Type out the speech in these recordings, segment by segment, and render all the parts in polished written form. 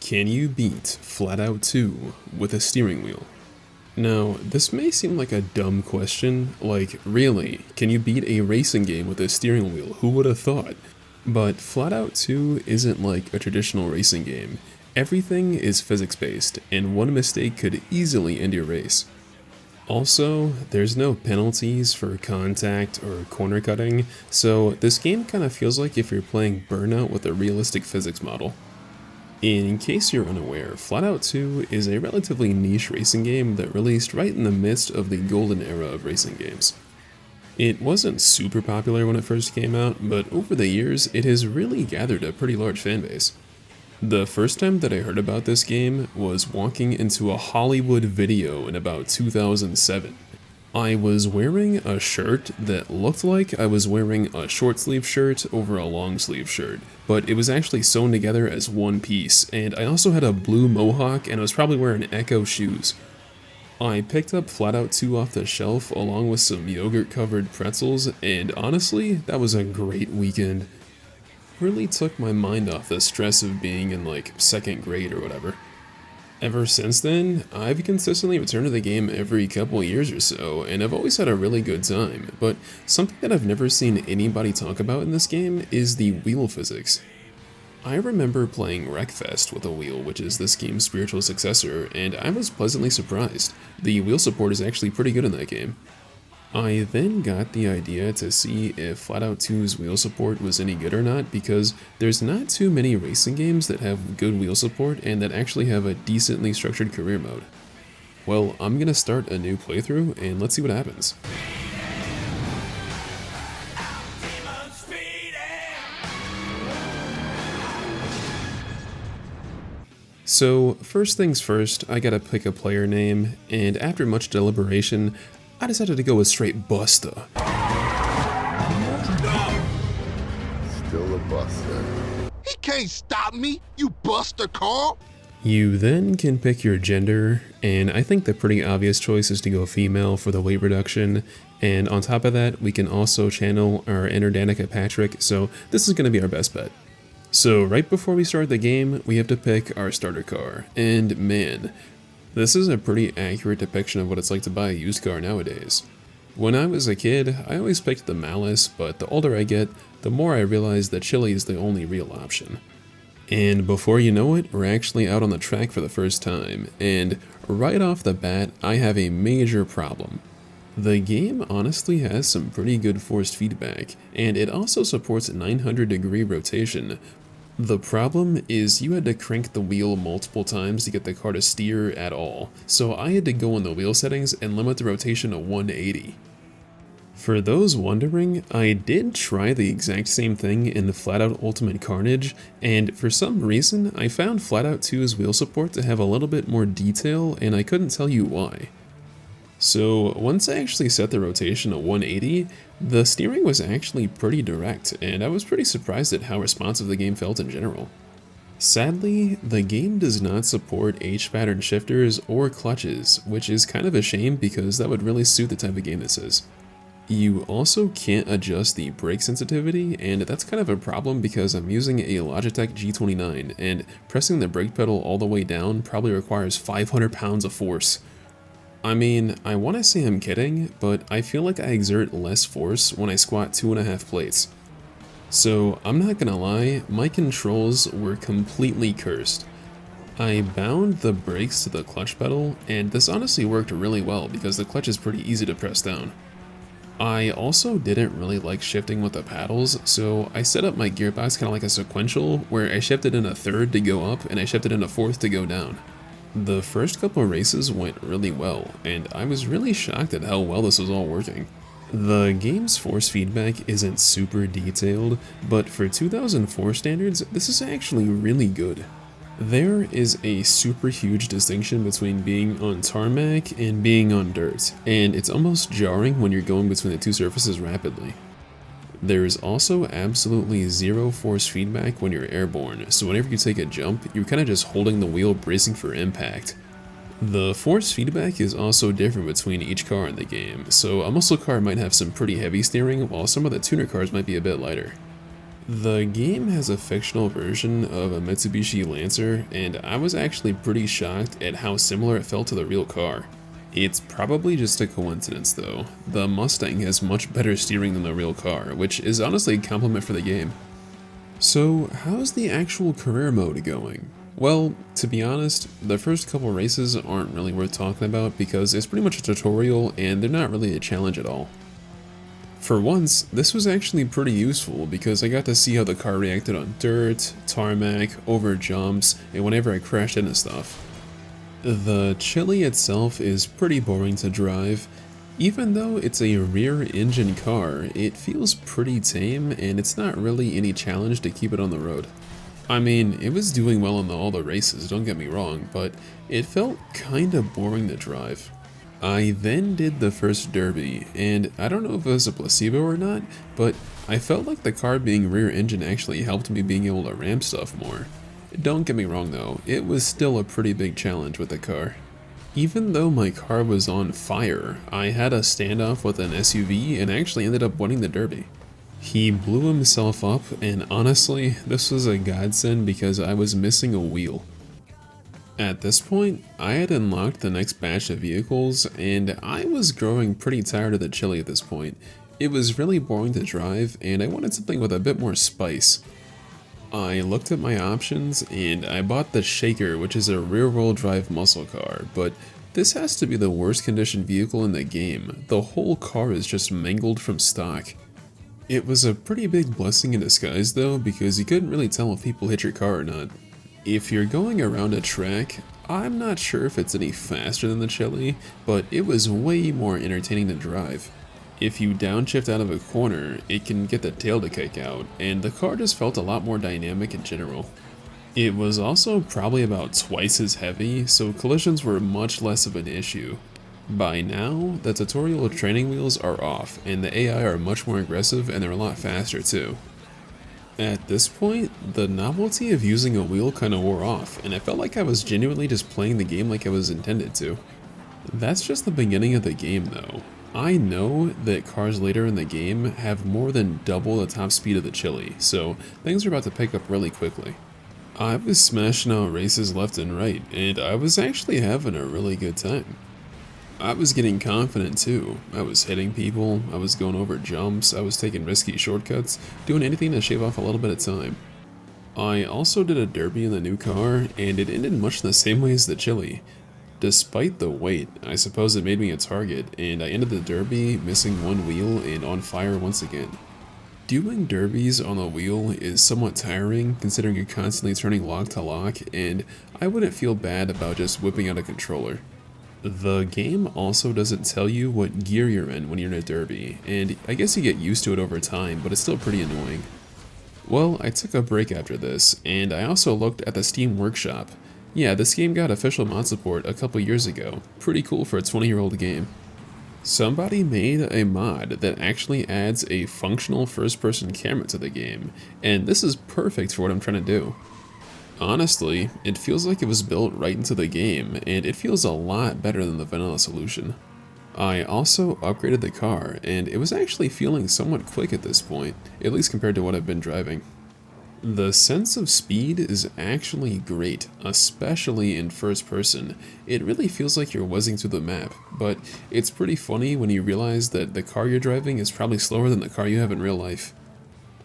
Can you beat Flatout 2 with a steering wheel? Now, this may seem like a dumb question, like, really, can you beat a racing game with a steering wheel? Who would have thought? But Flatout 2 isn't like a traditional racing game. Everything is physics-based, and one mistake could easily end your race. Also, there's no penalties for contact or corner cutting, so this game kind of feels like if you're playing Burnout with a realistic physics model. In case you're unaware, Flatout 2 is a relatively niche racing game that released right in the midst of the golden era of racing games. It wasn't super popular when it first came out, but over the years it has really gathered a pretty large fanbase. The first time that I heard about this game was walking into a Hollywood video in about 2007. I was wearing a shirt that looked like I was wearing a short sleeve shirt over a long sleeve shirt, but it was actually sewn together as one piece, and I also had a blue mohawk and I was probably wearing Echo shoes. I picked up Flatout 2 off the shelf along with some yogurt covered pretzels, and honestly, that was a great weekend. Really took my mind off the stress of being in like second grade or whatever. Ever since then, I've consistently returned to the game every couple years or so, and I've always had a really good time, but something that I've never seen anybody talk about in this game is the wheel physics. I remember playing Wreckfest with a wheel, which is this game's spiritual successor, and I was pleasantly surprised. The wheel support is actually pretty good in that game. I then got the idea to see if Flatout 2's wheel support was any good or not, because there's not too many racing games that have good wheel support and that actually have a decently structured career mode. Well, I'm gonna start a new playthrough and let's see what happens. So first things first, I gotta pick a player name, and after much deliberation, I decided to go with straight Buster. Still a buster. He can't stop me, you buster, Carl! You then can pick your gender, and I think the pretty obvious choice is to go female for the weight reduction, and on top of that, we can also channel our inner Danica Patrick, so this is going to be our best bet. So right before we start the game, we have to pick our starter car, and man, this is a pretty accurate depiction of what it's like to buy a used car nowadays. When I was a kid, I always picked the Malice, but the older I get, the more I realize that Chili is the only real option. And before you know it, we're actually out on the track for the first time, and right off the bat, I have a major problem. The game honestly has some pretty good forced feedback, and it also supports 900-degree rotation. The problem is you had to crank the wheel multiple times to get the car to steer at all, so I had to go in the wheel settings and limit the rotation to 180. For those wondering, I did try the exact same thing in the Flatout Ultimate Carnage, and for some reason I found Flatout 2's wheel support to have a little bit more detail, and I couldn't tell you why. So once I actually set the rotation to 180, the steering was actually pretty direct, and I was pretty surprised at how responsive the game felt in general. Sadly, the game does not support H-pattern shifters or clutches, which is kind of a shame because that would really suit the type of game this is. You also can't adjust the brake sensitivity, and that's kind of a problem because I'm using a Logitech G920, and pressing the brake pedal all the way down probably requires 500 pounds of force. I mean, I want to say I'm kidding, but I feel like I exert less force when I squat 2.5 plates. So I'm not gonna lie, my controls were completely cursed. I bound the brakes to the clutch pedal, and this honestly worked really well because the clutch is pretty easy to press down. I also didn't really like shifting with the paddles, so I set up my gearbox kind of like a sequential, where I shifted in a third to go up and I shifted in a fourth to go down. The first couple of races went really well, and I was really shocked at how well this was all working. The game's force feedback isn't super detailed, but for 2004 standards, this is actually really good. There is a super huge distinction between being on tarmac and being on dirt, and it's almost jarring when you're going between the two surfaces rapidly. There is also absolutely zero force feedback when you're airborne, so whenever you take a jump, you're kind of just holding the wheel bracing for impact. The force feedback is also different between each car in the game, so a muscle car might have some pretty heavy steering, while some of the tuner cars might be a bit lighter. The game has a fictional version of a Mitsubishi Lancer, and I was actually pretty shocked at how similar it felt to the real car. It's probably just a coincidence though. The Mustang has much better steering than the real car, which is honestly a compliment for the game. So, how's the actual career mode going? Well, to be honest, the first couple races aren't really worth talking about because it's pretty much a tutorial and they're not really a challenge at all. For once, this was actually pretty useful because I got to see how the car reacted on dirt, tarmac, over jumps, and whenever I crashed into stuff. The Chili itself is pretty boring to drive. Even though it's a rear-engine car, it feels pretty tame and it's not really any challenge to keep it on the road. I mean, it was doing well in all the races, don't get me wrong, but it felt kinda boring to drive. I then did the first derby, and I don't know if it was a placebo or not, but I felt like the car being rear engine actually helped me being able to ramp stuff more. Don't get me wrong though, it was still a pretty big challenge with the car. Even though my car was on fire, I had a standoff with an SUV and actually ended up winning the derby. He blew himself up, and honestly, this was a godsend because I was missing a wheel. At this point, I had unlocked the next batch of vehicles, and I was growing pretty tired of the Chili at this point. It was really boring to drive, and I wanted something with a bit more spice. I looked at my options, and I bought the Shaker, which is a rear-wheel drive muscle car, but this has to be the worst conditioned vehicle in the game. The whole car is just mangled from stock. It was a pretty big blessing in disguise though, because you couldn't really tell if people hit your car or not. If you're going around a track, I'm not sure if it's any faster than the Chili, but it was way more entertaining to drive. If you downshift out of a corner, it can get the tail to kick out, and the car just felt a lot more dynamic in general. It was also probably about twice as heavy, so collisions were much less of an issue. By now, the tutorial training wheels are off, and the AI are much more aggressive and they're a lot faster too. At this point, the novelty of using a wheel kinda wore off, and I felt like I was genuinely just playing the game like I was intended to. That's just the beginning of the game though. I know that cars later in the game have more than double the top speed of the Chili, so things are about to pick up really quickly. I was smashing out races left and right, and I was actually having a really good time. I was getting confident too. I was hitting people, I was going over jumps, I was taking risky shortcuts, doing anything to shave off a little bit of time. I also did a derby in the new car, and it ended much the same way as the Chili. Despite the weight, I suppose it made me a target, and I ended the derby missing one wheel and on fire once again. Doing derbies on a wheel is somewhat tiring considering you're constantly turning lock to lock, and I wouldn't feel bad about just whipping out a controller. The game also doesn't tell you what gear you're in when you're in a derby, and I guess you get used to it over time, but it's still pretty annoying. Well, I took a break after this, and I also looked at the Steam Workshop. Yeah, this game got official mod support a couple years ago. Pretty cool for a 20-year-old game. Somebody made a mod that actually adds a functional first-person camera to the game, and this is perfect for what I'm trying to do. Honestly, it feels like it was built right into the game, and it feels a lot better than the vanilla solution. I also upgraded the car, and it was actually feeling somewhat quick at this point, at least compared to what I've been driving. The sense of speed is actually great, especially in first person. It really feels like you're whizzing through the map, but it's pretty funny when you realize that the car you're driving is probably slower than the car you have in real life.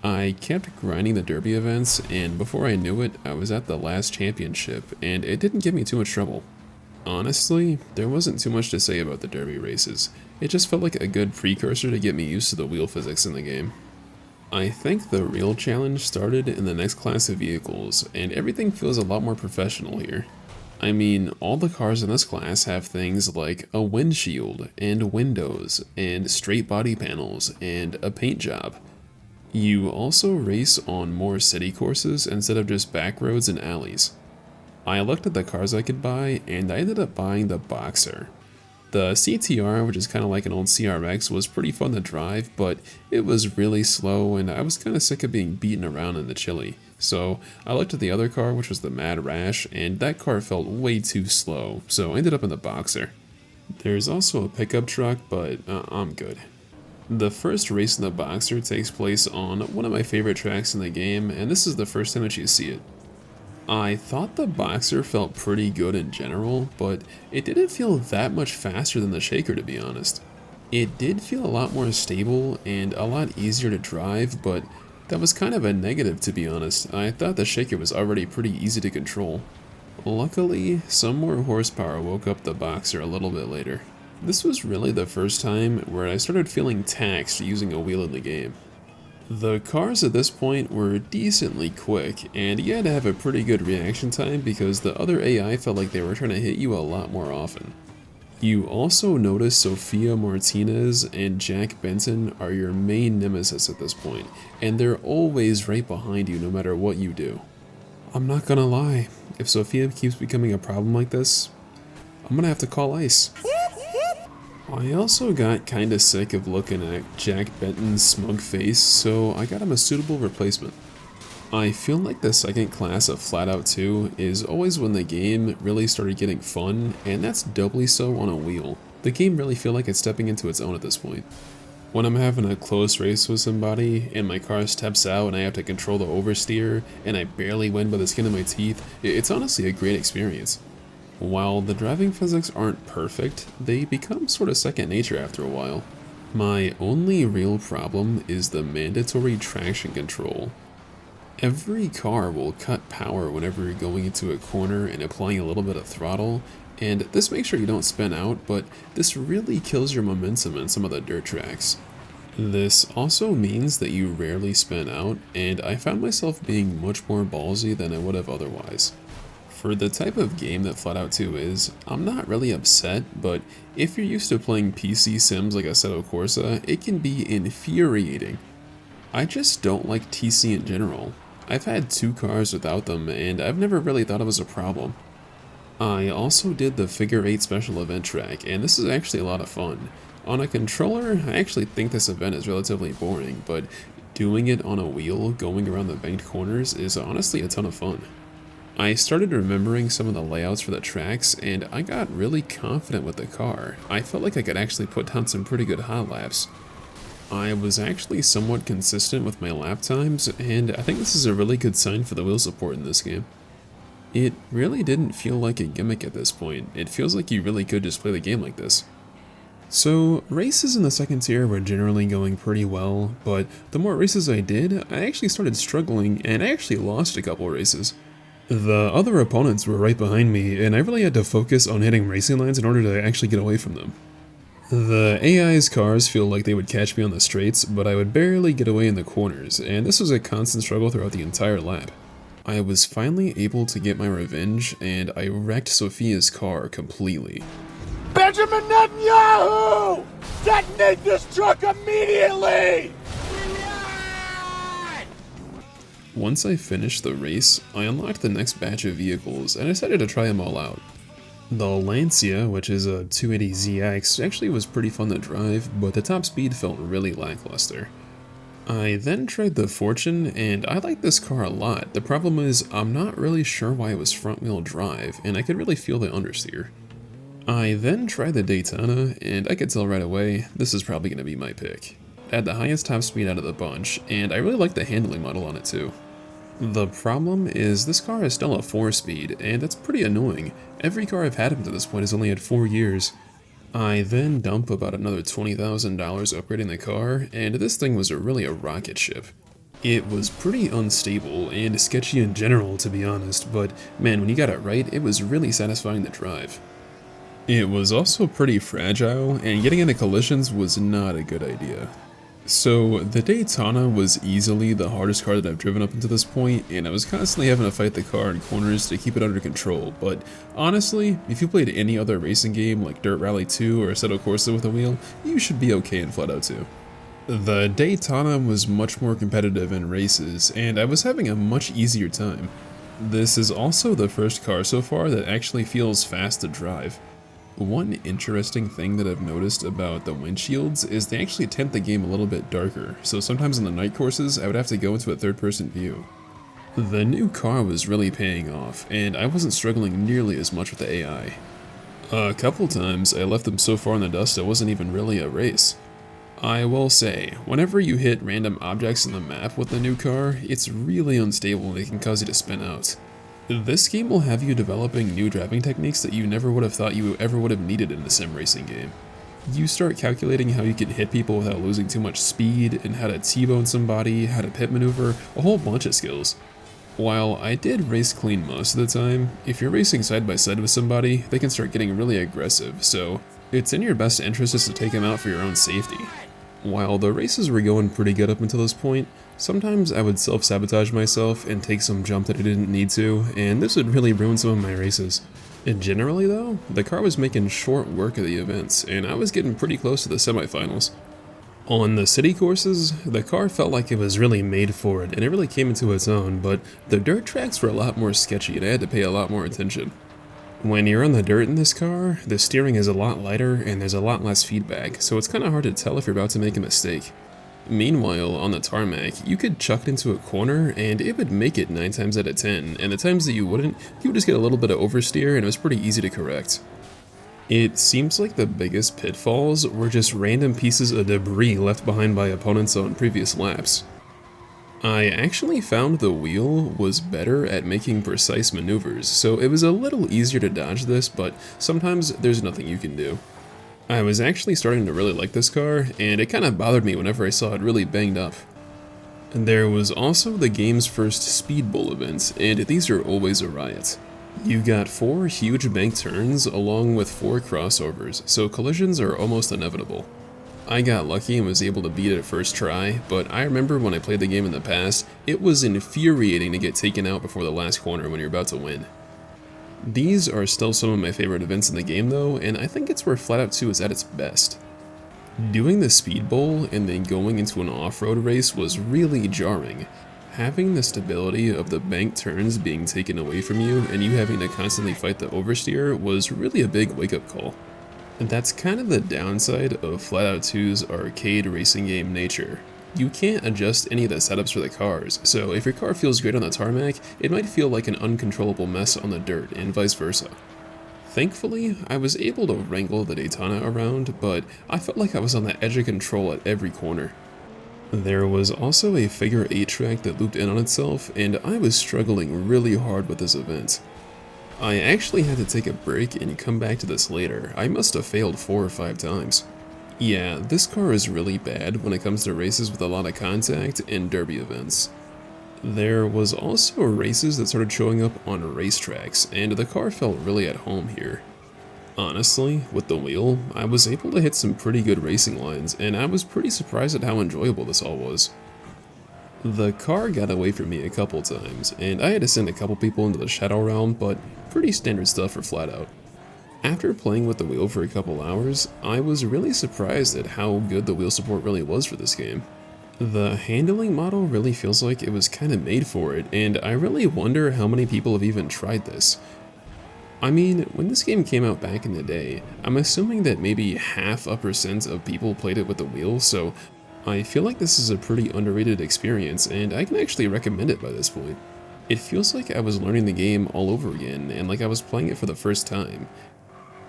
I kept grinding the derby events, and before I knew it, I was at the last championship, and it didn't give me too much trouble. Honestly, there wasn't too much to say about the derby races. It just felt like a good precursor to get me used to the wheel physics in the game. I think the real challenge started in the next class of vehicles, and everything feels a lot more professional here. I mean, all the cars in this class have things like a windshield, and windows, and straight body panels, and a paint job. You also race on more city courses instead of just back roads and alleys. I looked at the cars I could buy, and I ended up buying the Boxer. The CTR, which is kind of like an old CRX, was pretty fun to drive, but it was really slow, and I was kind of sick of being beaten around in the Chili. So I looked at the other car, which was the Mad Rash, and that car felt way too slow, so I ended up in the Boxer. There's also a pickup truck, but I'm good. The first race in the Boxer takes place on one of my favorite tracks in the game, and this is the first time that you see it. I thought the Boxer felt pretty good in general, but it didn't feel that much faster than the Shaker, to be honest. It did feel a lot more stable and a lot easier to drive, but that was kind of a negative, to be honest. I thought the Shaker was already pretty easy to control. Luckily, some more horsepower woke up the Boxer a little bit later. This was really the first time where I started feeling taxed using a wheel in the game. The cars at this point were decently quick, and you had to have a pretty good reaction time because the other AI felt like they were trying to hit you a lot more often. You also notice Sophia Martinez and Jack Benson are your main nemesis at this point, and they're always right behind you no matter what you do. I'm not gonna lie, if Sophia keeps becoming a problem like this, I'm gonna have to call ICE. I also got kinda sick of looking at Jack Benton's smug face, so I got him a suitable replacement. I feel like the second class of Flatout 2 is always when the game really started getting fun, and that's doubly so on a wheel. The game really feels like it's stepping into its own at this point. When I'm having a close race with somebody, and my car steps out and I have to control the oversteer, and I barely win by the skin of my teeth, it's honestly a great experience. While the driving physics aren't perfect, they become sort of second nature after a while. My only real problem is the mandatory traction control. Every car will cut power whenever you're going into a corner and applying a little bit of throttle, and this makes sure you don't spin out, but this really kills your momentum in some of the dirt tracks. This also means that you rarely spin out, and I found myself being much more ballsy than I would have otherwise. For the type of game that Flatout 2 is, I'm not really upset, but if you're used to playing PC sims like Assetto Corsa, it can be infuriating. I just don't like TC in general. I've had 2 cars without them, and I've never really thought it was a problem. I also did the Figure 8 special event track, and this is actually a lot of fun. On a controller, I actually think this event is relatively boring, but doing it on a wheel, going around the banked corners, is honestly a ton of fun. I started remembering some of the layouts for the tracks, and I got really confident with the car. I felt like I could actually put down some pretty good hot laps. I was actually somewhat consistent with my lap times, and I think this is a really good sign for the wheel support in this game. It really didn't feel like a gimmick at this point. It feels like you really could just play the game like this. So, races in the second tier were generally going pretty well, but the more races I did, I actually started struggling, and I actually lost a couple races. The other opponents were right behind me, and I really had to focus on hitting racing lines in order to actually get away from them. The AI's cars feel like they would catch me on the straights, but I would barely get away in the corners, and this was a constant struggle throughout the entire lap. I was finally able to get my revenge, and I wrecked Sophia's car completely. Benjamin Netanyahu! Detonate this truck immediately! Once I finished the race, I unlocked the next batch of vehicles and I decided to try them all out. The Lancia, which is a 280ZX, actually was pretty fun to drive, but the top speed felt really lackluster. I then tried the Fortune, and I liked this car a lot. The problem is, I'm not really sure why it was front-wheel drive, and I could really feel the understeer. I then tried the Daytona, and I could tell right away, this is probably going to be my pick. It had the highest top speed out of the bunch, and I really liked the handling model on it too. The problem is this car is still a 4-speed, and that's pretty annoying. Every car I've had up to this point has only had 4 years. I then dump about another $20,000 upgrading the car, and this thing was really a rocket ship. It was pretty unstable and sketchy in general, to be honest, but man, when you got it right, it was really satisfying to drive. It was also pretty fragile, and getting into collisions was not a good idea. So, the Daytona was easily the hardest car that I've driven up until this point, and I was constantly having to fight the car in corners to keep it under control, but honestly, if you played any other racing game like Dirt Rally 2 or Assetto Corsa with a wheel, you should be okay in Flatout 2. The Daytona was much more competitive in races, and I was having a much easier time. This is also the first car so far that actually feels fast to drive. One interesting thing that I've noticed about the windshields is they actually tint the game a little bit darker, so sometimes on the night courses I would have to go into a third-person view. The new car was really paying off, and I wasn't struggling nearly as much with the AI. A couple times I left them so far in the dust it wasn't even really a race. I will say, whenever you hit random objects in the map with the new car, it's really unstable and it can cause you to spin out. This game will have you developing new driving techniques that you never would have thought you ever would have needed in a sim racing game. You start calculating how you can hit people without losing too much speed, and how to T-bone somebody, how to pit maneuver, a whole bunch of skills. While I did race clean most of the time, if you're racing side by side with somebody, they can start getting really aggressive, so it's in your best interest just to take them out for your own safety. While the races were going pretty good up until this point, sometimes I would self-sabotage myself and take some jump that I didn't need to, and this would really ruin some of my races. And generally though, the car was making short work of the events, and I was getting pretty close to the semifinals. On the city courses, the car felt like it was really made for it, and it really came into its own, but the dirt tracks were a lot more sketchy and I had to pay a lot more attention. When you're on the dirt in this car, the steering is a lot lighter and there's a lot less feedback, so it's kind of hard to tell if you're about to make a mistake. Meanwhile, on the tarmac, you could chuck it into a corner and it would make it 9 times out of 10, and the times that you wouldn't, you would just get a little bit of oversteer and it was pretty easy to correct. It seems like the biggest pitfalls were just random pieces of debris left behind by opponents on previous laps. I actually found the wheel was better at making precise maneuvers, so it was a little easier to dodge this, but sometimes there's nothing you can do. I was actually starting to really like this car, and it kind of bothered me whenever I saw it really banged up. There was also the game's first Speed Bowl events, and these are always a riot. You got 4 huge bank turns along with 4 crossovers, so collisions are almost inevitable. I got lucky and was able to beat it first try, but I remember when I played the game in the past, it was infuriating to get taken out before the last corner when you're about to win. These are still some of my favorite events in the game though, and I think it's where Flatout 2 is at its best. Doing the Speed Bowl and then going into an off-road race was really jarring. Having the stability of the bank turns being taken away from you and you having to constantly fight the oversteer was really a big wake-up call. And that's kind of the downside of Flatout 2's arcade racing game nature. You can't adjust any of the setups for the cars, so if your car feels great on the tarmac, it might feel like an uncontrollable mess on the dirt, and vice versa. Thankfully, I was able to wrangle the Daytona around, but I felt like I was on the edge of control at every corner. There was also a figure 8 track that looped in on itself, and I was struggling really hard with this event. I actually had to take a break and come back to this later. I must have failed 4 or 5 times. Yeah, this car is really bad when it comes to races with a lot of contact and derby events. There was also races that started showing up on racetracks, and the car felt really at home here. Honestly, with the wheel, I was able to hit some pretty good racing lines, and I was pretty surprised at how enjoyable this all was. The car got away from me a couple times, and I had to send a couple people into the Shadow Realm, but pretty standard stuff for Flatout. After playing with the wheel for a couple hours, I was really surprised at how good the wheel support really was for this game. The handling model really feels like it was kind of made for it, and I really wonder how many people have even tried this. I mean, when this game came out back in the day, I'm assuming that maybe 0.5% of people played it with the wheel, so I feel like this is a pretty underrated experience, and I can actually recommend it by this point. It feels like I was learning the game all over again, and like I was playing it for the first time.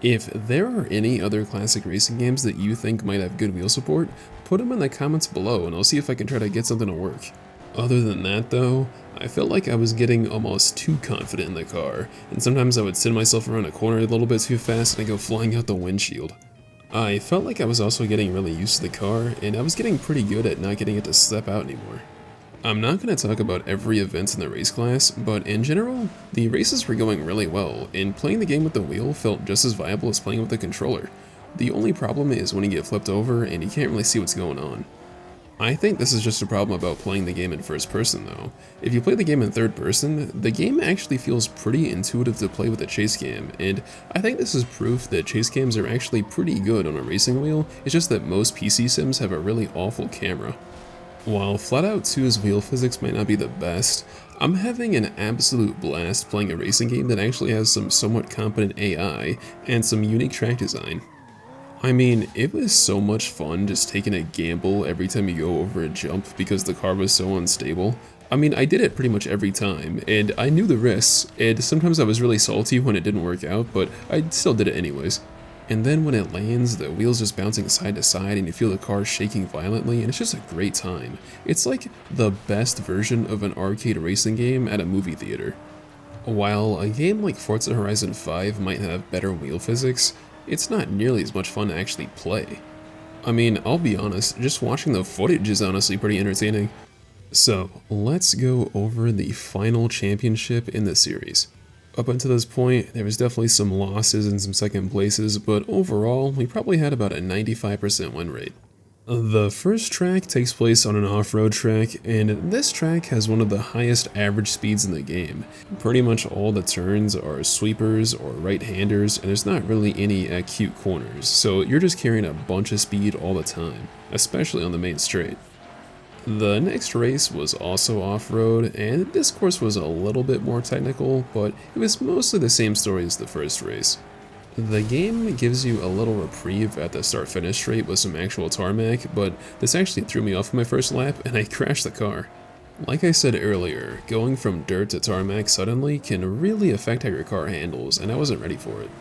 If there are any other classic racing games that you think might have good wheel support, put them in the comments below and I'll see if I can try to get something to work. Other than that though, I felt like I was getting almost too confident in the car, and sometimes I would send myself around a corner a little bit too fast and I'd go flying out the windshield. I felt like I was also getting really used to the car, and I was getting pretty good at not getting it to step out anymore. I'm not going to talk about every event in the race class, but in general, the races were going really well, and playing the game with the wheel felt just as viable as playing with the controller. The only problem is when you get flipped over and you can't really see what's going on. I think this is just a problem about playing the game in first person though. If you play the game in third person, the game actually feels pretty intuitive to play with a chase cam, and I think this is proof that chase cams are actually pretty good on a racing wheel. It's just that most PC sims have a really awful camera. While Flatout 2's wheel physics might not be the best, I'm having an absolute blast playing a racing game that actually has some somewhat competent AI and some unique track design. I mean, it was so much fun just taking a gamble every time you go over a jump because the car was so unstable. I mean, I did it pretty much every time, and I knew the risks, and sometimes I was really salty when it didn't work out, but I still did it anyways. And then when it lands, the wheels just bouncing side to side and you feel the car shaking violently, and it's just a great time. It's like the best version of an arcade racing game at a movie theater. While a game like Forza Horizon 5 might have better wheel physics, it's not nearly as much fun to actually play. I mean, I'll be honest, just watching the footage is honestly pretty entertaining. So, let's go over the final championship in the series. Up until this point, there was definitely some losses and some second places, but overall, we probably had about a 95% win rate. The first track takes place on an off-road track, and this track has one of the highest average speeds in the game. Pretty much all the turns are sweepers or right-handers, and there's not really any acute corners, so you're just carrying a bunch of speed all the time, especially on the main straight. The next race was also off-road, and this course was a little bit more technical, but it was mostly the same story as the first race. The game gives you a little reprieve at the start-finish straight with some actual tarmac, but this actually threw me off my first lap and I crashed the car. Like I said earlier, going from dirt to tarmac suddenly can really affect how your car handles, and I wasn't ready for it.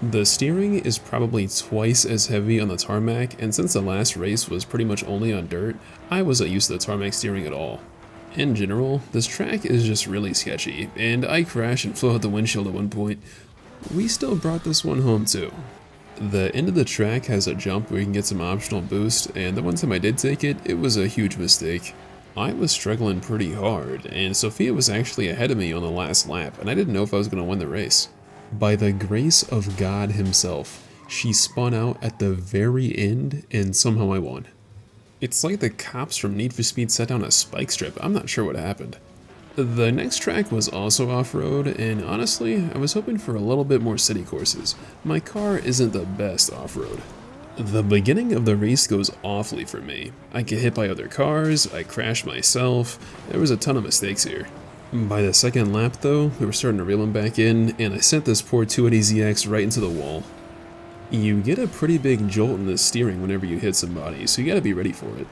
The steering is probably twice as heavy on the tarmac, and since the last race was pretty much only on dirt, I wasn't used to the tarmac steering at all. In general, this track is just really sketchy, and I crashed and flew out the windshield at one point. We still brought this one home too. The end of the track has a jump where you can get some optional boost, and the one time I did take it, it was a huge mistake. I was struggling pretty hard, and Sophia was actually ahead of me on the last lap, and I didn't know if I was going to win the race. By the grace of God himself, she spun out at the very end, and somehow I won. It's like the cops from Need for Speed set down a spike strip. I'm not sure what happened. The next track was also off-road, and honestly, I was hoping for a little bit more city courses. My car isn't the best off-road. The beginning of the race goes awfully for me. I get hit by other cars, I crash myself, there was a ton of mistakes here. By the second lap though, we were starting to reel him back in, and I sent this poor 280ZX right into the wall. You get a pretty big jolt in the steering whenever you hit somebody, so you gotta be ready for it.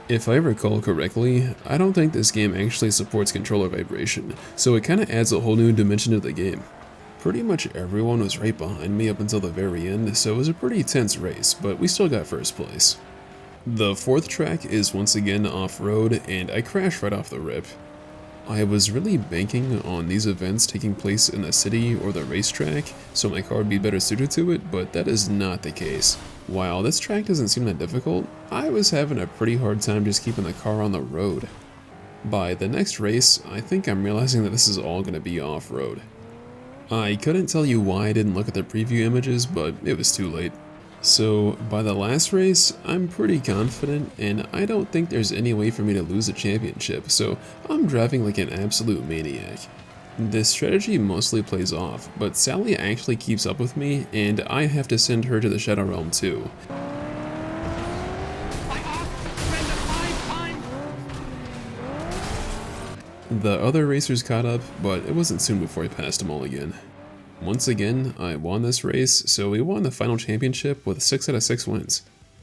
If I recall correctly, I don't think this game actually supports controller vibration, so it kinda adds a whole new dimension to the game. Pretty much everyone was right behind me up until the very end, so it was a pretty tense race, but we still got first place. The fourth track is once again off-road, and I crashed right off the rip. I was really banking on these events taking place in the city or the racetrack, so my car would be better suited to it, but that is not the case. While this track doesn't seem that difficult, I was having a pretty hard time just keeping the car on the road. By the next race, I think I'm realizing that this is all going to be off-road. I couldn't tell you why I didn't look at the preview images, but it was too late. So, by the last race, I'm pretty confident, and I don't think there's any way for me to lose a championship, so I'm driving like an absolute maniac. This strategy mostly plays off, but Sally actually keeps up with me, and I have to send her to the Shadow Realm too. The other racers caught up, but it wasn't soon before I passed them all again. Once again, I won this race, so we won the final championship with 6 out of 6 wins.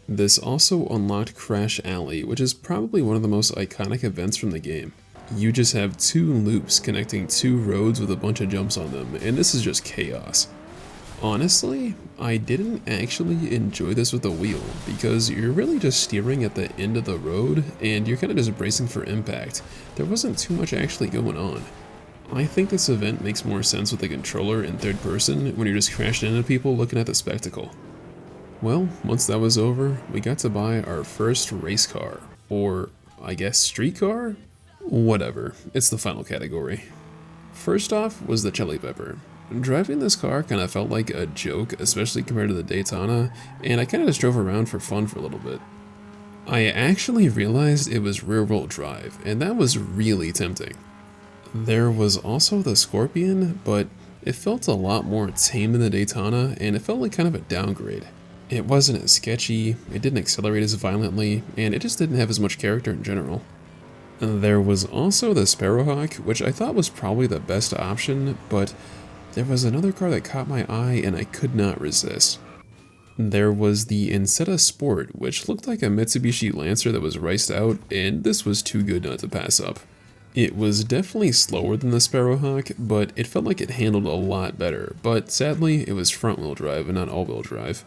This also unlocked Crash Alley, which is probably one of the most iconic events from the game. You just have 2 loops connecting 2 roads with a bunch of jumps on them, and this is just chaos. Honestly, I didn't actually enjoy this with the wheel, because you're really just steering at the end of the road, and you're kind of just bracing for impact. There wasn't too much actually going on. I think this event makes more sense with the controller in third person when you're just crashing into people looking at the spectacle. Well, once that was over, we got to buy our first race car, or I guess street car? Whatever, it's the final category. First off was the Chili Pepper. Driving this car kind of felt like a joke, especially compared to the Daytona, and I kind of just drove around for fun for a little bit. I actually realized it was rear-wheel drive, and that was really tempting. There was also the Scorpion, but it felt a lot more tame than the Daytona, and it felt like kind of a downgrade. It wasn't as sketchy, it didn't accelerate as violently, and it just didn't have as much character in general. There was also the Sparrowhawk, which I thought was probably the best option, but there was another car that caught my eye and I could not resist. There was the Insetta Sport, which looked like a Mitsubishi Lancer that was riced out, and this was too good not to pass up. It was definitely slower than the Sparrowhawk, but it felt like it handled a lot better, but sadly it was front-wheel drive and not all-wheel drive.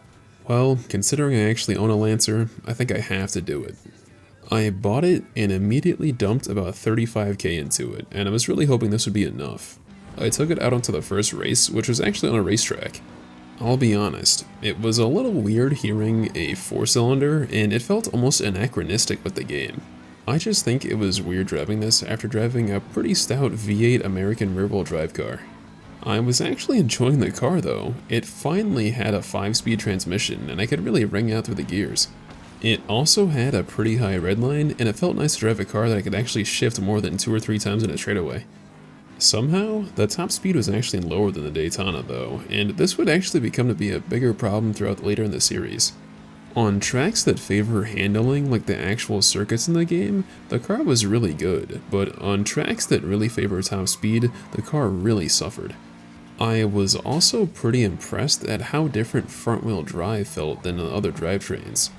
Well, considering I actually own a Lancer, I think I have to do it. I bought it and immediately dumped about 35k into it, and I was really hoping this would be enough. I took it out onto the first race, which was actually on a racetrack. I'll be honest, it was a little weird hearing a 4-cylinder, and it felt almost anachronistic with the game. I just think it was weird driving this after driving a pretty stout V8 American rear-wheel drive car. I was actually enjoying the car though. It finally had a 5-speed transmission, and I could really wring out through the gears. It also had a pretty high redline, and it felt nice to drive a car that I could actually shift more than 2 or 3 times in a straightaway. Somehow, the top speed was actually lower than the Daytona though, and this would actually become to be a bigger problem throughout later in the series. On tracks that favor handling like the actual circuits in the game, the car was really good, but on tracks that really favor top speed, the car really suffered. I was also pretty impressed at how different front-wheel drive felt than the other drivetrains.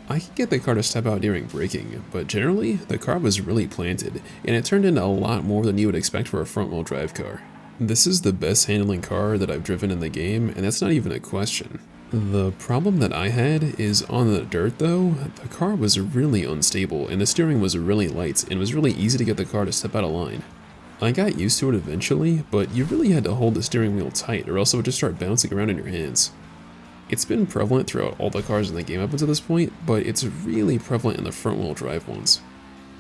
I could get the car to step out during braking, but generally, the car was really planted, and it turned into a lot more than you would expect for a front-wheel drive car. This is the best handling car that I've driven in the game, and that's not even a question. The problem that I had is on the dirt though, the car was really unstable, and the steering was really light, and it was really easy to get the car to step out of line. I got used to it eventually, but you really had to hold the steering wheel tight, or else it would just start bouncing around in your hands. It's been prevalent throughout all the cars in the game up until this point, but it's really prevalent in the front-wheel drive ones.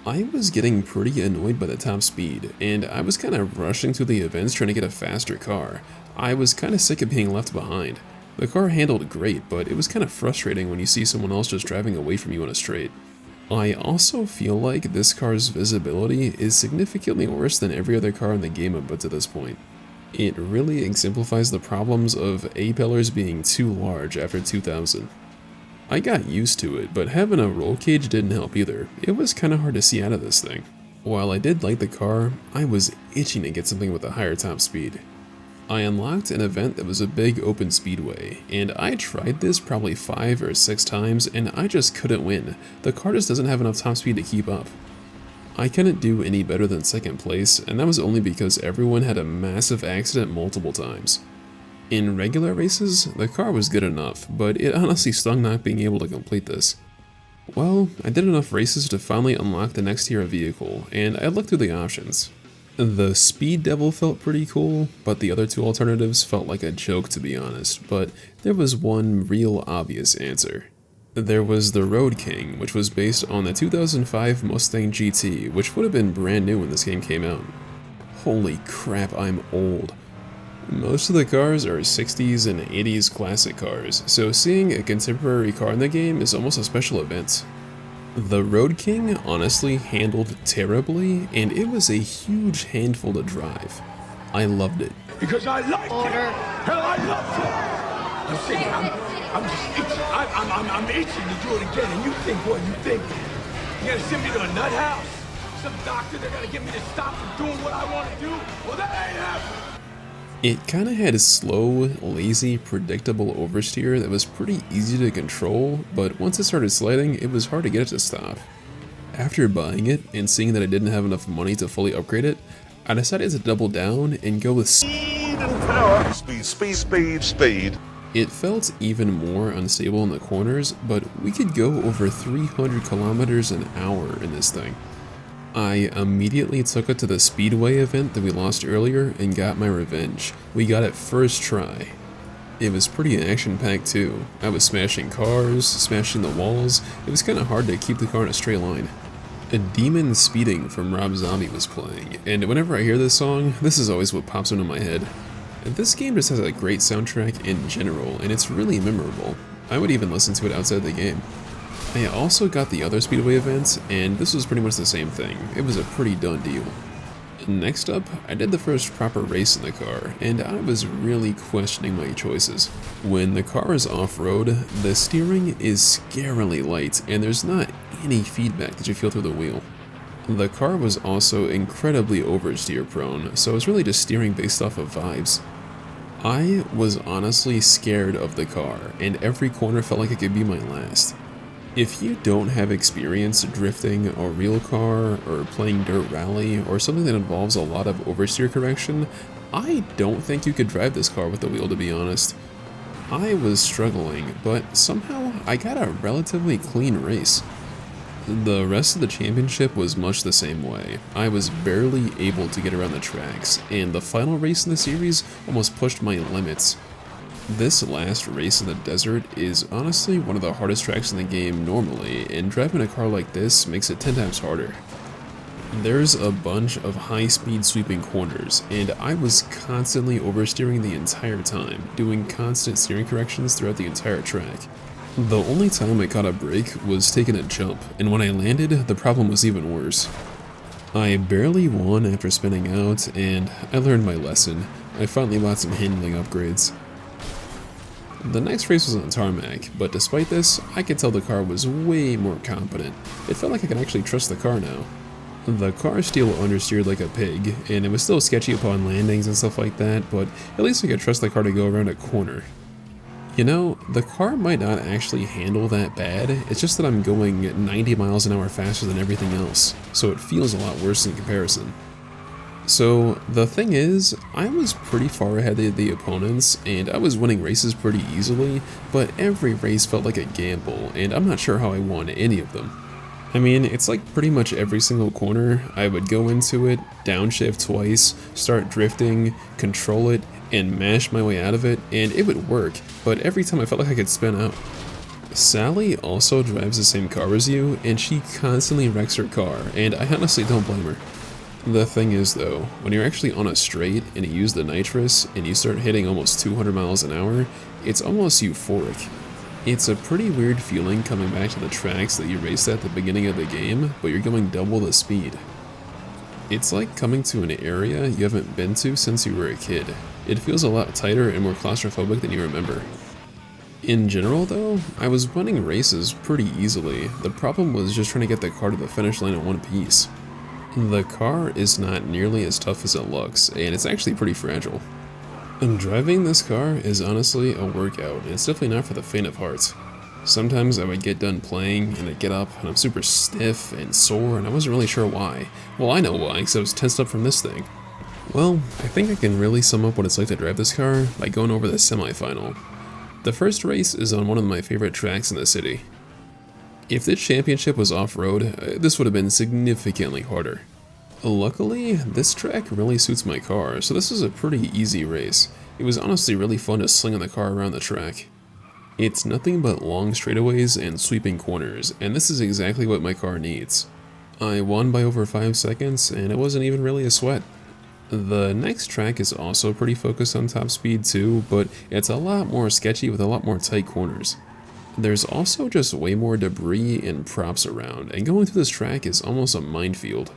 I was getting pretty annoyed by the top speed, and I was kind of rushing through the events trying to get a faster car. I was kind of sick of being left behind. The car handled great, but it was kind of frustrating when you see someone else just driving away from you on a straight. I also feel like this car's visibility is significantly worse than every other car in the game up to this point. It really exemplifies the problems of A-pillars being too large after 2000. I got used to it, but having a roll cage didn't help either. It was kinda hard to see out of this thing. While I did like the car, I was itching to get something with a higher top speed. I unlocked an event that was a big open speedway, and I tried this probably 5 or 6 times, and I just couldn't win. The car just doesn't have enough top speed to keep up. I couldn't do any better than second place, and that was only because everyone had a massive accident multiple times. In regular races, the car was good enough, but it honestly stung not being able to complete this. Well, I did enough races to finally unlock the next tier of vehicle, and I looked through the options. The Speed Devil felt pretty cool, but the other 2 alternatives felt like a joke to be honest, but there was one real obvious answer. There was the Road King, which was based on the 2005 Mustang GT, which would have been brand new when this game came out. Holy crap, I'm old. Most of the cars are 60s and 80s classic cars, so seeing a contemporary car in the game is almost a special event. The Road King honestly handled terribly, and it was a huge handful to drive. I loved it. Because I like it. Hell, I love it. I'm saying, I'm just itching. I'm itching to do it again. And you think what? You think you're gonna send me to a nut house? Some doctor, they're gonna get me to stop from doing what I want to do? Well, that ain't happening. It kinda had a slow, lazy, predictable oversteer that was pretty easy to control, but once it started sliding, it was hard to get it to stop. After buying it and seeing that I didn't have enough money to fully upgrade it, I decided to double down and go with Speed and power. Speed. It felt even more unstable in the corners, but we could go over 300 kilometers an hour in this thing. I immediately took it to the Speedway event that we lost earlier and got my revenge. We got it first try. It was pretty action-packed too. I was smashing cars, smashing the walls. It was kinda hard to keep the car in a straight line. A Demon Speeding from Rob Zombie was playing, and whenever I hear this song, this is always what pops into my head. This game just has a great soundtrack in general, and it's really memorable. I would even listen to it outside the game. I also got the other Speedway events, and this was pretty much the same thing. It was a pretty done deal. Next up, I did the first proper race in the car, and I was really questioning my choices. When the car is off-road, the steering is scarily light, and there's not any feedback that you feel through the wheel. The car was also incredibly oversteer prone, so it was really just steering based off of vibes. I was honestly scared of the car, and every corner felt like it could be my last. If you don't have experience drifting a real car or playing Dirt Rally or something that involves a lot of oversteer correction, I don't think you could drive this car with the wheel, to be honest. I was struggling, but somehow I got a relatively clean race. The rest of the championship was much the same way. I was barely able to get around the tracks, and the final race in the series almost pushed my limits. This last race in the desert is honestly one of the hardest tracks in the game normally, and driving a car like this makes it 10 times harder. There's a bunch of high-speed sweeping corners, and I was constantly oversteering the entire time, doing constant steering corrections throughout the entire track. The only time I caught a break was taking a jump, and when I landed, the problem was even worse. I barely won after spinning out, and I learned my lesson. I finally bought some handling upgrades. The next race was on tarmac, but despite this, I could tell the car was way more competent. It felt like I could actually trust the car now. The car still understeered like a pig, and it was still sketchy upon landings and stuff like that, but at least I could trust the car to go around a corner. You know, the car might not actually handle that bad, it's just that I'm going 90 miles an hour faster than everything else, so it feels a lot worse in comparison. So, the thing is, I was pretty far ahead of the opponents, and I was winning races pretty easily, but every race felt like a gamble, and I'm not sure how I won any of them. I mean, it's like pretty much every single corner, I would go into it, downshift twice, start drifting, control it, and mash my way out of it, and it would work, but every time I felt like I could spin out. Sally also drives the same car as you, and she constantly wrecks her car, and I honestly don't blame her. The thing is though, when you're actually on a straight and you use the nitrous and you start hitting almost 200 miles an hour, it's almost euphoric. It's a pretty weird feeling coming back to the tracks that you raced at the beginning of the game, but you're going double the speed. It's like coming to an area you haven't been to since you were a kid. It feels a lot tighter and more claustrophobic than you remember. In general though, I was winning races pretty easily. The problem was just trying to get the car to the finish line in one piece. The car is not nearly as tough as it looks, and it's actually pretty fragile. And driving this car is honestly a workout, and it's definitely not for the faint of heart. Sometimes I would get done playing, and I'd get up, and I'm super stiff and sore, and I wasn't really sure why. Well, I know why, because I was tensed up from this thing. Well, I think I can really sum up what it's like to drive this car by going over the semi-final. The first race is on one of my favorite tracks in the city. If this championship was off-road, this would have been significantly harder. Luckily, this track really suits my car, so this was a pretty easy race. It was honestly really fun to sling on the car around the track. It's nothing but long straightaways and sweeping corners, and this is exactly what my car needs. I won by over 5 seconds, and it wasn't even really a sweat. The next track is also pretty focused on top speed too, but it's a lot more sketchy with a lot more tight corners. There's also just way more debris and props around, and going through this track is almost a minefield.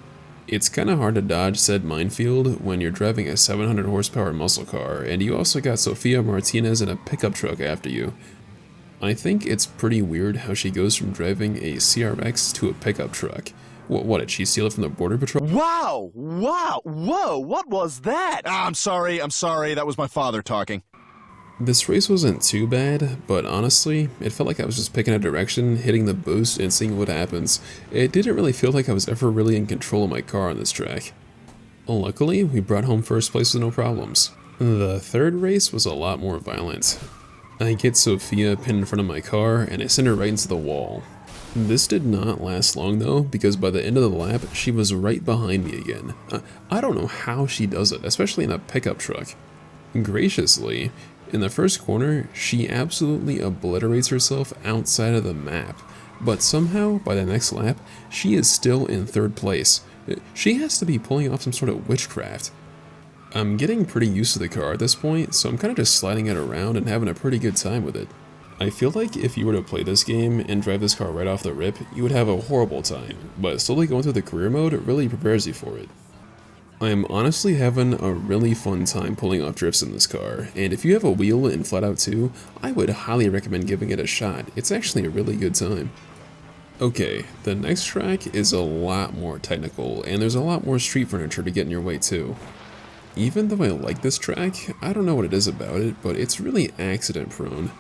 It's kinda hard to dodge said minefield when you're driving a 700 horsepower muscle car, and you also got Sofia Martinez in a pickup truck after you. I think it's pretty weird how she goes from driving a CRX to a pickup truck. What did she steal it from the Border Patrol? Wow! Wow! Whoa! What was that? I'm sorry, that was my father talking. This race wasn't too bad, but honestly, it felt like I was just picking a direction, hitting the boost, and seeing what happens. It didn't really feel like I was ever really in control of my car on this track. Luckily, we brought home first place with no problems. The third race was a lot more violent. I get Sophia pinned in front of my car, and I send her right into the wall. This did not last long though, because by the end of the lap, she was right behind me again. I don't know how she does it, especially in a pickup truck. Graciously, in the first corner, she absolutely obliterates herself outside of the map, but somehow, by the next lap, she is still in third place. She has to be pulling off some sort of witchcraft. I'm getting pretty used to the car at this point, so I'm kind of just sliding it around and having a pretty good time with it. I feel like if you were to play this game and drive this car right off the rip, you would have a horrible time, but slowly going through the career mode really prepares you for it. I am honestly having a really fun time pulling off drifts in this car, and if you have a wheel in Flatout 2, I would highly recommend giving it a shot. It's actually a really good time. Okay, the next track is a lot more technical, and there's a lot more street furniture to get in your way too. Even though I like this track, I don't know what it is about it, but it's really accident prone.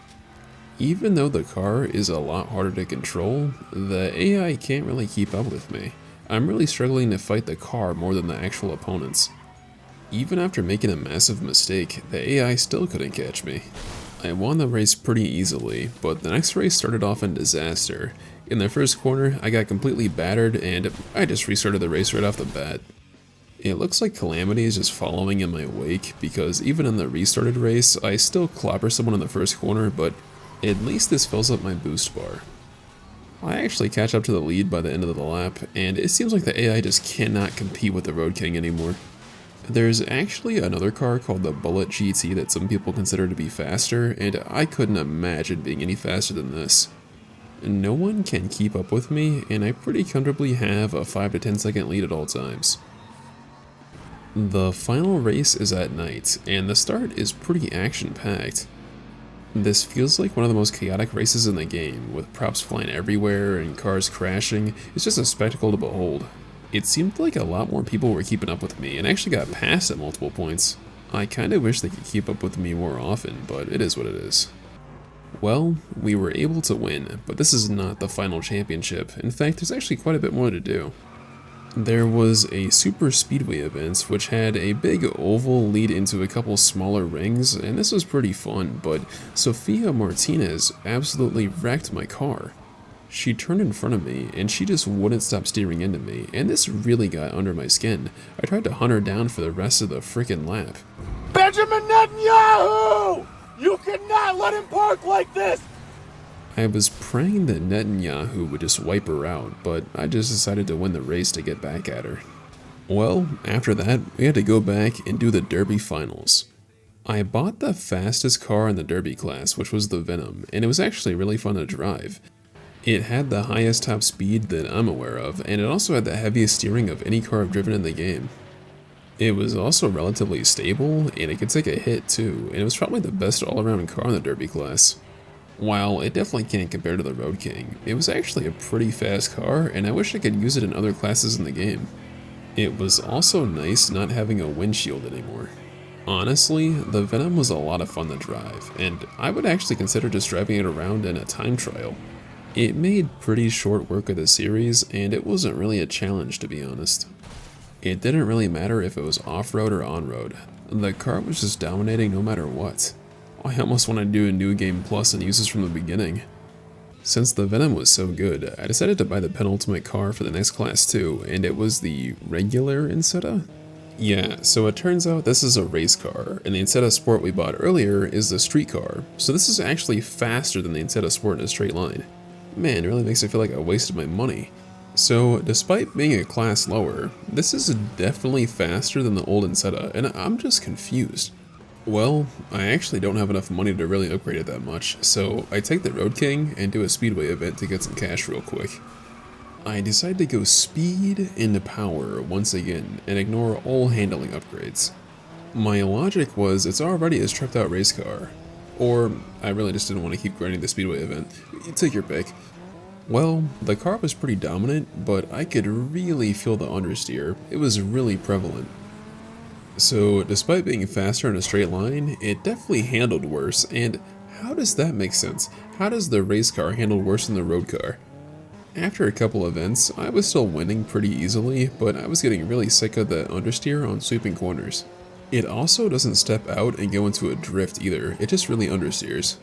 Even though the car is a lot harder to control, the AI can't really keep up with me. I'm really struggling to fight the car more than the actual opponents. Even after making a massive mistake, the AI still couldn't catch me. I won the race pretty easily, but the next race started off in disaster. In the first corner, I got completely battered and I just restarted the race right off the bat. It looks like Calamity is just following in my wake, because even in the restarted race, I still clobber someone in the first corner, but at least this fills up my boost bar. I actually catch up to the lead by the end of the lap, and it seems like the AI just cannot compete with the Road King anymore. There's actually another car called the Bullet GT that some people consider to be faster, and I couldn't imagine being any faster than this. No one can keep up with me, and I pretty comfortably have a 5 to 10 second lead at all times. The final race is at night, and the start is pretty action-packed. This feels like one of the most chaotic races in the game, with props flying everywhere and cars crashing. It's just a spectacle to behold. It seemed like a lot more people were keeping up with me, and actually got passed at multiple points. I kinda wish they could keep up with me more often, but it is what it is. Well, we were able to win, but this is not the final championship. In fact, there's actually quite a bit more to do. There was a super speedway event which had a big oval lead into a couple smaller rings, and this was pretty fun, but Sofia Martinez absolutely wrecked my car. She turned in front of me and she just wouldn't stop steering into me, and this really got under my skin. I tried to hunt her down for the rest of the frickin' lap. Benjamin Netanyahu! You cannot let him park like this! I was praying that Netanyahu would just wipe her out, but I just decided to win the race to get back at her. Well, after that, we had to go back and do the Derby finals. I bought the fastest car in the Derby class, which was the Venom, and it was actually really fun to drive. It had the highest top speed that I'm aware of, and it also had the heaviest steering of any car I've driven in the game. It was also relatively stable, and it could take a hit too, and it was probably the best all-around car in the Derby class. While it definitely can't compare to the Road King, it was actually a pretty fast car, and I wish I could use it in other classes in the game. It was also nice not having a windshield anymore. Honestly, the Venom was a lot of fun to drive, and I would actually consider just driving it around in a time trial. It made pretty short work of the series, and it wasn't really a challenge, to be honest. It didn't really matter if it was off-road or on-road. The car was just dominating no matter what. I almost want to do a New Game Plus and use this from the beginning. Since the Venom was so good, I decided to buy the penultimate car for the next class too, and it was the regular Incetta? Yeah, so it turns out this is a race car, and the Incetta Sport we bought earlier is the street car, so this is actually faster than the Incetta Sport in a straight line. Man, it really makes me feel like I wasted my money. So, despite being a class lower, this is definitely faster than the old Incetta, and I'm just confused. Well, I actually don't have enough money to really upgrade it that much, so I take the Road King and do a speedway event to get some cash real quick. I decide to go speed into power once again and ignore all handling upgrades. My logic was it's already a stripped out race car, or I really just didn't want to keep grinding the speedway event. Take your pick. Well, the car was pretty dominant, but I could really feel the understeer. It was really prevalent. So, despite being faster in a straight line, it definitely handled worse, and how does that make sense? How does the race car handle worse than the road car? After a couple events, I was still winning pretty easily, but I was getting really sick of the understeer on sweeping corners. It also doesn't step out and go into a drift either, it just really understeers.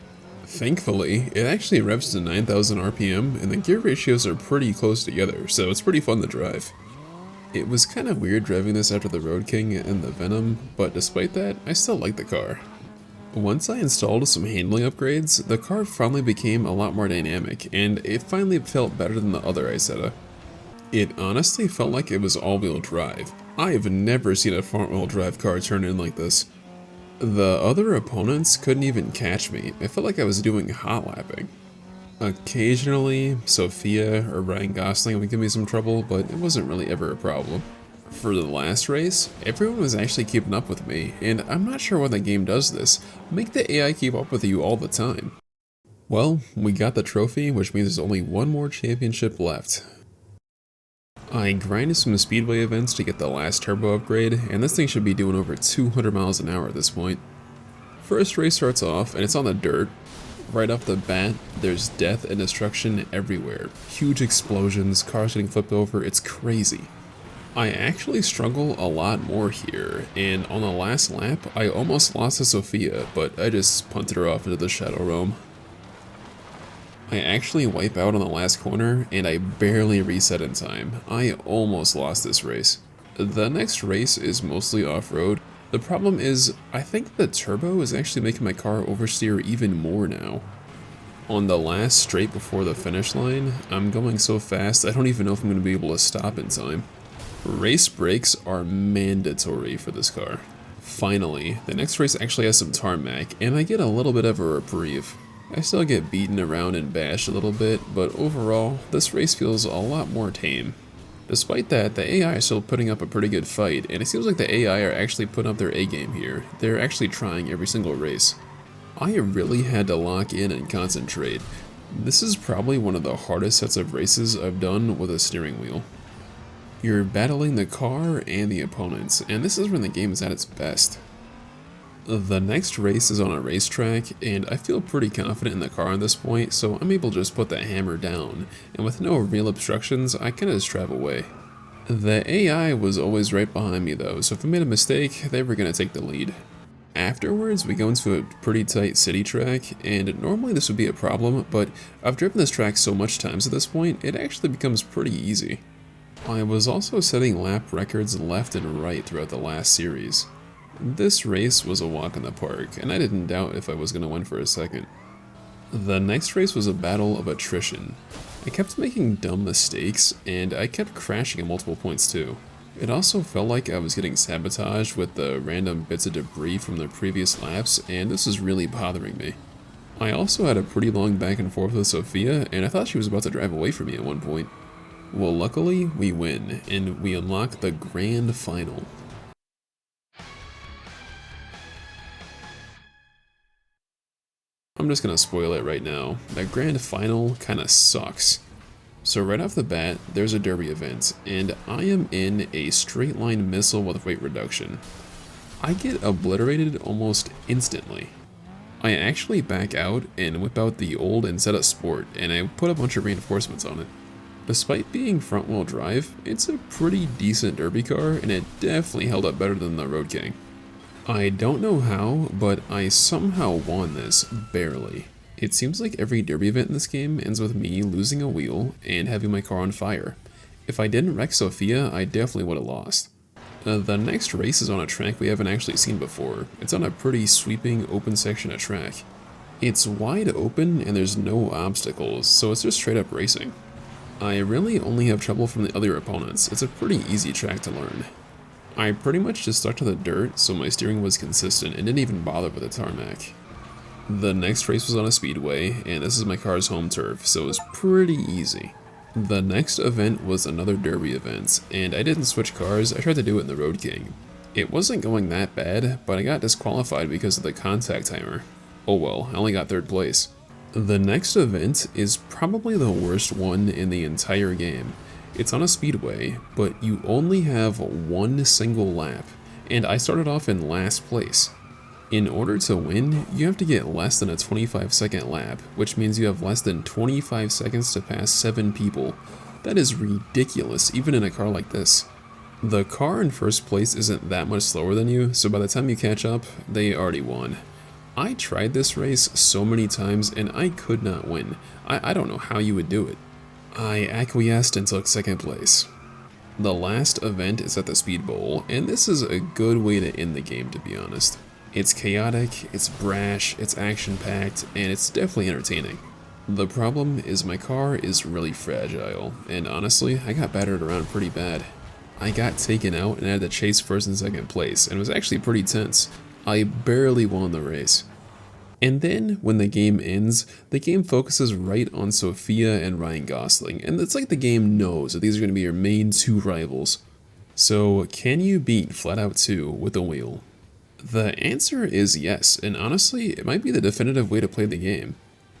Thankfully, it actually revs to 9,000 RPM, and the gear ratios are pretty close together, so it's pretty fun to drive. It was kinda weird driving this after the Road King and the Venom, but despite that, I still like the car. Once I installed some handling upgrades, the car finally became a lot more dynamic, and it finally felt better than the other Incetta. It honestly felt like it was all-wheel drive. I have never seen a front-wheel drive car turn in like this. The other opponents couldn't even catch me. I felt like I was doing hot lapping. Occasionally, Sophia or Ryan Gosling would give me some trouble, but it wasn't really ever a problem. For the last race, everyone was actually keeping up with me, and I'm not sure why the game does this. Make the AI keep up with you all the time. Well, we got the trophy, which means there's only one more championship left. I grinded some speedway events to get the last turbo upgrade, and this thing should be doing over 200 miles an hour at this point. First race starts off, and it's on the dirt. Right off the bat, there's death and destruction everywhere. Huge explosions, cars getting flipped over, it's crazy. I actually struggle a lot more here, and on the last lap, I almost lost to Sophia, but I just punted her off into the Shadow Realm. I actually wipe out on the last corner, and I barely reset in time. I almost lost this race. The next race is mostly off-road. The problem is, I think the turbo is actually making my car oversteer even more now. On the last straight before the finish line, I'm going so fast I don't even know if I'm going to be able to stop in time. Race brakes are mandatory for this car. Finally, the next race actually has some tarmac, and I get a little bit of a reprieve. I still get beaten around and bashed a little bit, but overall, this race feels a lot more tame. Despite that, the AI is still putting up a pretty good fight, and it seems like the AI are actually putting up their A-game here. They're actually trying every single race. I really had to lock in and concentrate. This is probably one of the hardest sets of races I've done with a steering wheel. You're battling the car and the opponents, and this is when the game is at its best. The next race is on a racetrack, and I feel pretty confident in the car at this point, so I'm able to just put the hammer down, and with no real obstructions, I kinda just drive away. The AI was always right behind me though, so if I made a mistake, they were gonna take the lead. Afterwards, we go into a pretty tight city track, and normally this would be a problem, but I've driven this track so much times at this point, it actually becomes pretty easy. I was also setting lap records left and right throughout the last series. This race was a walk in the park, and I didn't doubt if I was going to win for a second. The next race was a battle of attrition. I kept making dumb mistakes, and I kept crashing at multiple points too. It also felt like I was getting sabotaged with the random bits of debris from the previous laps, and this was really bothering me. I also had a pretty long back and forth with Sophia, and I thought she was about to drive away from me at one point. Well, luckily, we win, and we unlock the grand final. I'm just gonna spoil it right now. That grand final kinda sucks. So right off the bat, there's a derby event, and I am in a straight line missile with weight reduction. I get obliterated almost instantly. I actually back out and whip out the old instead of sport, and I put a bunch of reinforcements on it. Despite being front wheel drive, it's a pretty decent derby car, and it definitely held up better than the Road King. I don't know how, but I somehow won this, barely. It seems like every derby event in this game ends with me losing a wheel and having my car on fire. If I didn't wreck Sophia, I definitely would have lost. The next race is on a track we haven't actually seen before. It's on a pretty sweeping open section of track. It's wide open and there's no obstacles, so it's just straight up racing. I really only have trouble from the other opponents. It's a pretty easy track to learn. I pretty much just stuck to the dirt, so my steering was consistent and didn't even bother with the tarmac. The next race was on a speedway, and this is my car's home turf, so it was pretty easy. The next event was another derby event, and I didn't switch cars, I tried to do it in the Road King. It wasn't going that bad, but I got disqualified because of the contact timer. Oh well, I only got 3rd place. The next event is probably the worst one in the entire game. It's on a speedway, but you only have one single lap, and I started off in last place. In order to win, you have to get less than a 25-second lap, which means you have less than 25 seconds to pass 7 people. That is ridiculous, even in a car like this. The car in first place isn't that much slower than you, so by the time you catch up, they already won. I tried this race so many times and I could not win. I don't know how you would do it. I acquiesced and took 2nd place. The last event is at the Speed Bowl, and this is a good way to end the game, to be honest. It's chaotic, it's brash, it's action-packed, and it's definitely entertaining. The problem is my car is really fragile, and honestly, I got battered around pretty bad. I got taken out and had to chase 1st and 2nd place, and it was actually pretty tense. I barely won the race. And then, when the game ends, the game focuses right on Sophia and Ryan Gosling, and it's like the game knows that these are going to be your main 2 rivals. So, can you beat Flatout 2 with a wheel? The answer is yes, and honestly, it might be the definitive way to play the game.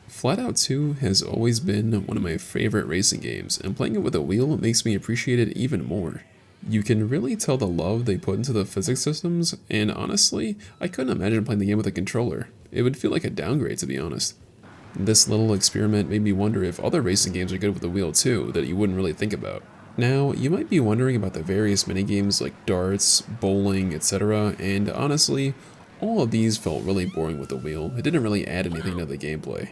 Flatout 2 has always been one of my favorite racing games, and playing it with a wheel makes me appreciate it even more. You can really tell the love they put into the physics systems, and honestly, I couldn't imagine playing the game with a controller. It would feel like a downgrade, to be honest. This little experiment made me wonder if other racing games are good with a wheel too, that you wouldn't really think about. Now, you might be wondering about the various minigames like darts, bowling, etc., and honestly, all of these felt really boring with the wheel. It didn't really add anything to the gameplay.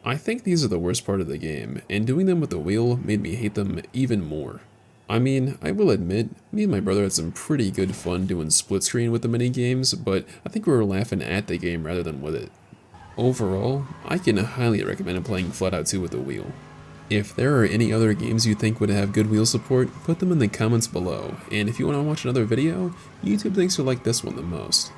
I think these are the worst part of the game, and doing them with the wheel made me hate them even more. I mean, I will admit, me and my brother had some pretty good fun doing split screen with the minigames, but I think we were laughing at the game rather than with it. Overall, I can highly recommend playing Flatout 2 with the wheel. If there are any other games you think would have good wheel support, put them in the comments below, and if you want to watch another video, YouTube thinks you'll like this one the most.